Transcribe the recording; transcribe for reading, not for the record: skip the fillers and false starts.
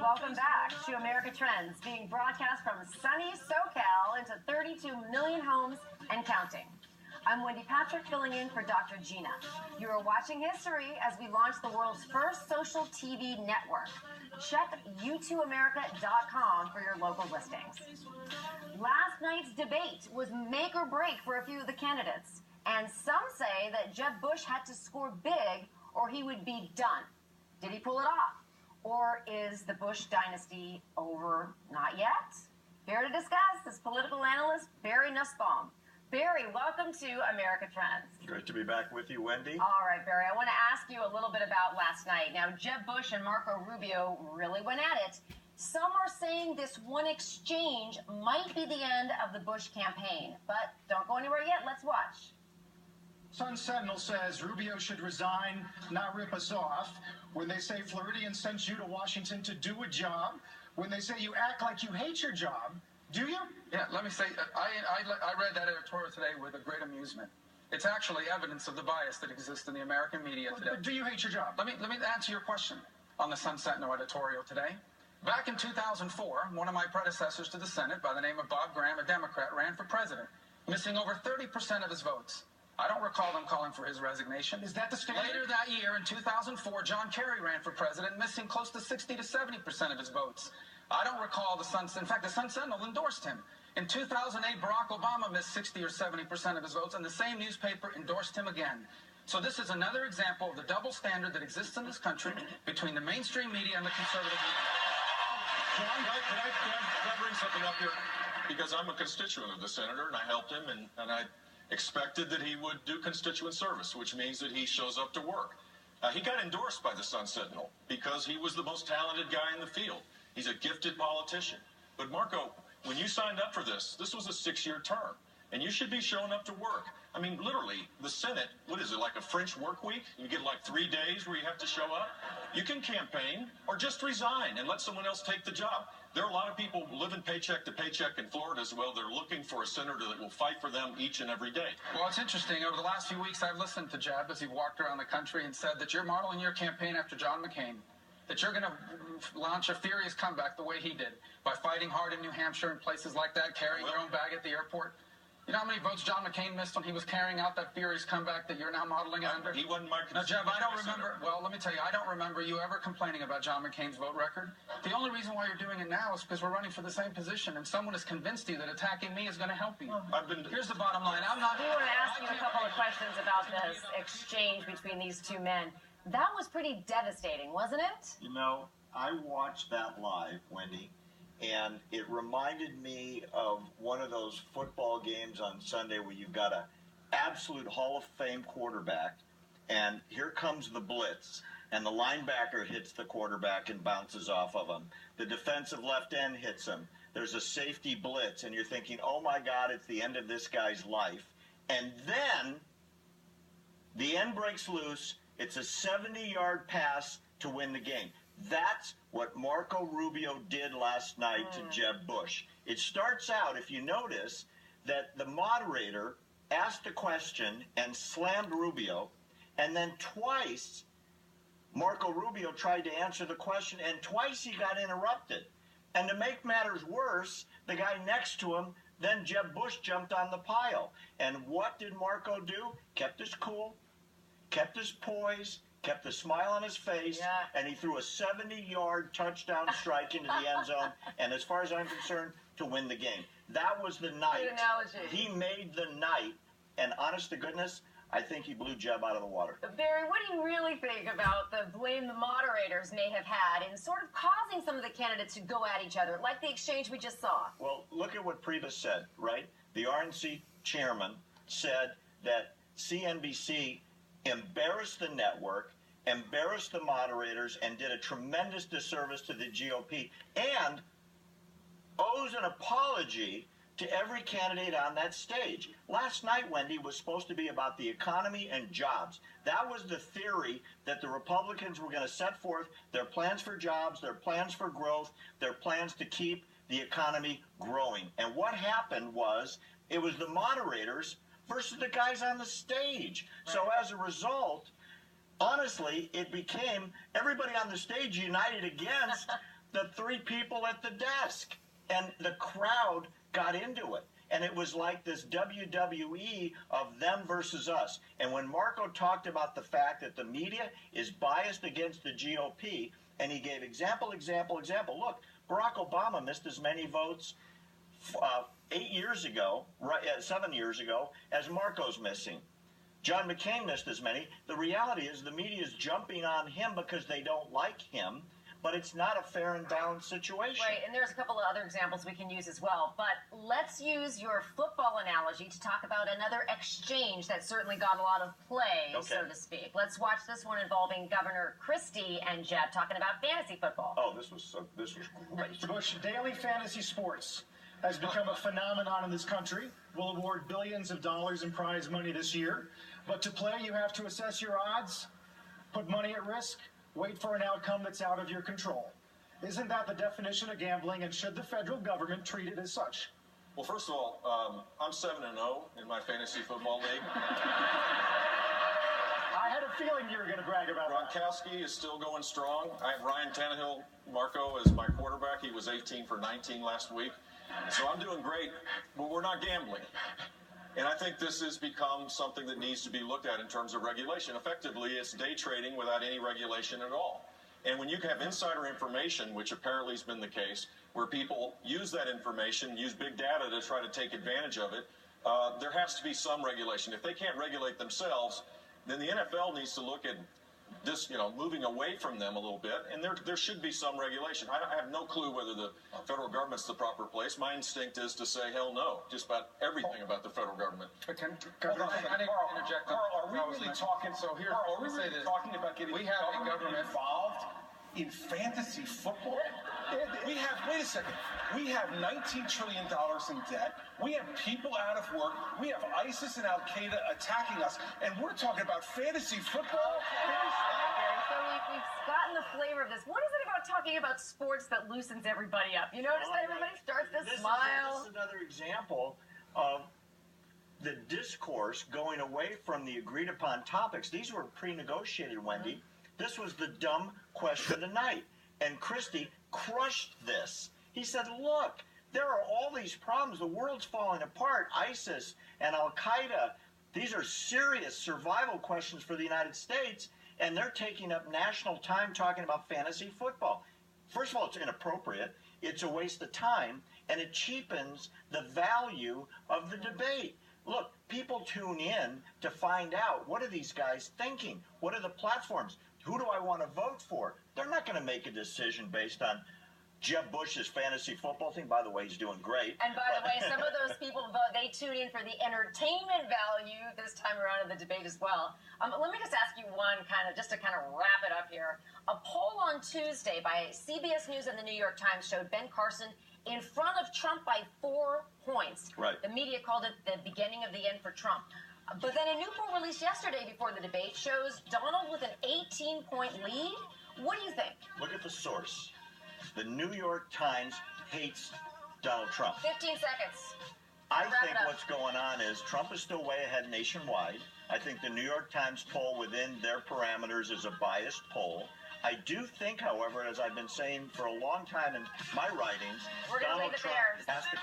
Welcome back to America Trends, being broadcast from sunny SoCal into 32 million homes and counting. I'm Wendy Patrick, filling in for Dr. Gina. You are watching history as we launch the world's first social TV network. Check YouTooAmerica.com for your local listings. Last night's debate was make or break for a few of the candidates, and some say that Jeb Bush had to score big or he would be done. Did he pull it off? Or is the Bush dynasty over? Not yet. Here to discuss is political analyst Barry Nussbaum. Barry, welcome to America Trends. Great to be back with you, Wendy. All right, Barry, I want to ask you a little bit about last night. Now, Jeb Bush and Marco Rubio really went at it. Some are saying this one exchange might be the end of the Bush campaign, but don't go anywhere yet. Let's watch. Sun Sentinel says Rubio should resign, not rip us off. When they say Floridians sent you to Washington to do a job, when they say you act like you hate your job, do you? Yeah, let me say, I read that editorial today with a great amusement. It's actually evidence of the bias that exists in the American media today. But do you hate your job? Let me answer your question on the Sun Sentinel editorial today. Back in 2004, one of my predecessors to the Senate, by the name of Bob Graham, a Democrat, ran for president, missing over 30% of his votes. I don't recall them calling for his resignation. Is that the standard? Later that year, in 2004, John Kerry ran for president, missing close to 60 to 70% of his votes. I don't recall the Sun Sentinel endorsed him. In 2008, Barack Obama missed 60 or 70% of his votes, and the same newspaper endorsed him again. So this is another example of the double standard that exists in this country between the mainstream media and the conservative media. John, can I bring something up here? Because I'm a constituent of the senator, and I helped him, and I expected that he would do constituent service, which means that he shows up to work. He got endorsed by the Sun Sentinel because he was the most talented guy in the field. He's a gifted politician. But Marco, when you signed up for this was a 6-year term, and you should be showing up to work. I mean, literally, the Senate, what is it, like a French work week? You get like 3 days where you have to show up? You can campaign or just resign and let someone else take the job. There are a lot of people living paycheck to paycheck in Florida as well. They're looking for a senator that will fight for them each and every day. Well, it's interesting. Over the last few weeks, I've listened to Jeb as he walked around the country and said that you're modeling your campaign after John McCain, that you're going to launch a furious comeback the way he did, by fighting hard in New Hampshire and places like that, carrying your own bag at the airport. You know how many votes John McCain missed when he was carrying out that furious comeback that you're now modeling it under? He wasn't my Now, Jeb, I don't remember. Well, let me tell you, I don't remember you ever complaining about John McCain's vote record. The only reason why you're doing it now is because we're running for the same position, and someone has convinced you that attacking me is going to help you. Here's the bottom line. I'm not. We want to ask you a couple of questions about this exchange between these two men. That was pretty devastating, wasn't it? You know, I watched that live, Wendy, and it reminded me of one of those football games on Sunday where you've got an absolute Hall of Fame quarterback, and here comes the blitz, and the linebacker hits the quarterback and bounces off of him. The defensive left end hits him. There's a safety blitz, and you're thinking, oh my God, it's the end of this guy's life. And then the end breaks loose. It's a 70-yard pass to win the game. That's what Marco Rubio did last night to Jeb Bush. It starts out, if you notice, that the moderator asked a question and slammed Rubio, and then twice Marco Rubio tried to answer the question, and twice he got interrupted. And to make matters worse, the guy next to him, then Jeb Bush jumped on the pile. And what did Marco do? Kept his cool, kept his poise, kept a smile on his face, and he threw a 70-yard touchdown strike into the end zone, and as far as I'm concerned, to win the game. That was the night. Good analogy. He made the night, and honest to goodness, I think he blew Jeb out of the water. Barry, what do you really think about the blame the moderators may have had in sort of causing some of the candidates to go at each other, like the exchange we just saw? Well, look at what Priebus said, right? The RNC chairman said that CNBC embarrassed the network, embarrassed the moderators, and did a tremendous disservice to the GOP, and owes an apology to every candidate on that stage. Last night, Wendy, was supposed to be about the economy and jobs. That was the theory that the Republicans were going to set forth, their plans for jobs, their plans for growth, their plans to keep the economy growing. And what happened was, it was the moderators versus the guys on the stage. Right. So as a result, honestly, it became everybody on the stage united against the three people at the desk. And the crowd got into it. And it was like this WWE of them versus us. And when Marco talked about the fact that the media is biased against the GOP, and he gave example. Look, Barack Obama missed as many votes 7 years ago, as Marco's missing. John McCain missed as many. The reality is the media is jumping on him because they don't like him. But it's not a fair and balanced situation. Right, and there's a couple of other examples we can use as well. But let's use your football analogy to talk about another exchange that certainly got a lot of play, so to speak. Let's watch this one involving Governor Christie and Jeb talking about fantasy football. Oh, this was great. Bush, daily fantasy sports has become a phenomenon in this country. We'll award billions of dollars in prize money this year. But to play, you have to assess your odds, put money at risk, wait for an outcome that's out of your control. Isn't that the definition of gambling, and should the federal government treat it as such? Well, first of all, I'm 7-0 in my fantasy football league. I had a feeling you were going to brag about that. Gronkowski is still going strong. I have Ryan Tannehill, Marco, as my quarterback. He was 18 for 19 last week. So I'm doing great, but we're not gambling. And I think this has become something that needs to be looked at in terms of regulation. Effectively, it's day trading without any regulation at all. And when you have insider information, which apparently has been the case, where people use that information, use big data to try to take advantage of it, there has to be some regulation. If they can't regulate themselves, then the NFL needs to look at this, moving away from them a little bit, and there should be some regulation. I have no clue whether the federal government's the proper place. My instinct is to say hell no, just about everything about the federal government. I need to interject. Carl, are we really talking? So here, Carl, are we really talking about getting the government involved in fantasy football? Wait a second. We have $19 trillion in debt. We have people out of work. We have ISIS and Al Qaeda attacking us, and we're talking about fantasy football. So we've gotten the flavor of this. What is it about talking about sports that loosens everybody up? You notice that everybody starts to smile? This is another example of the discourse going away from the agreed upon topics. These were pre-negotiated, Wendy. This was the dumb question of the night. And Christie crushed this. He said, look, there are all these problems. The world's falling apart. ISIS and Al Qaeda, these are serious survival questions for the United States, and they're taking up national time talking about fantasy football. First of all, it's inappropriate. It's a waste of time, and it cheapens the value of the debate. Look, people tune in to find out, what are these guys thinking? What are the platforms? Who do I want to vote for? They're not going to make a decision based on Jeb Bush's fantasy football thing. By the way, he's doing great. And by the way, some of those people vote, they tune in for the entertainment value this time around in the debate as well. Let me just ask you one just to wrap it up here. A poll on Tuesday by CBS News and the New York Times showed Ben Carson in front of Trump by 4 points. Right. The media called it the beginning of the end for Trump. But then a new poll released yesterday before the debate shows Donald with an 18-point lead. What do you think? Look at the source. The New York Times hates Donald Trump. 15 seconds. I think what's going on is Trump is still way ahead nationwide. I think the New York Times poll within their parameters is a biased poll. I do think, however, as I've been saying for a long time in my writings, We're going to leave it there. has to...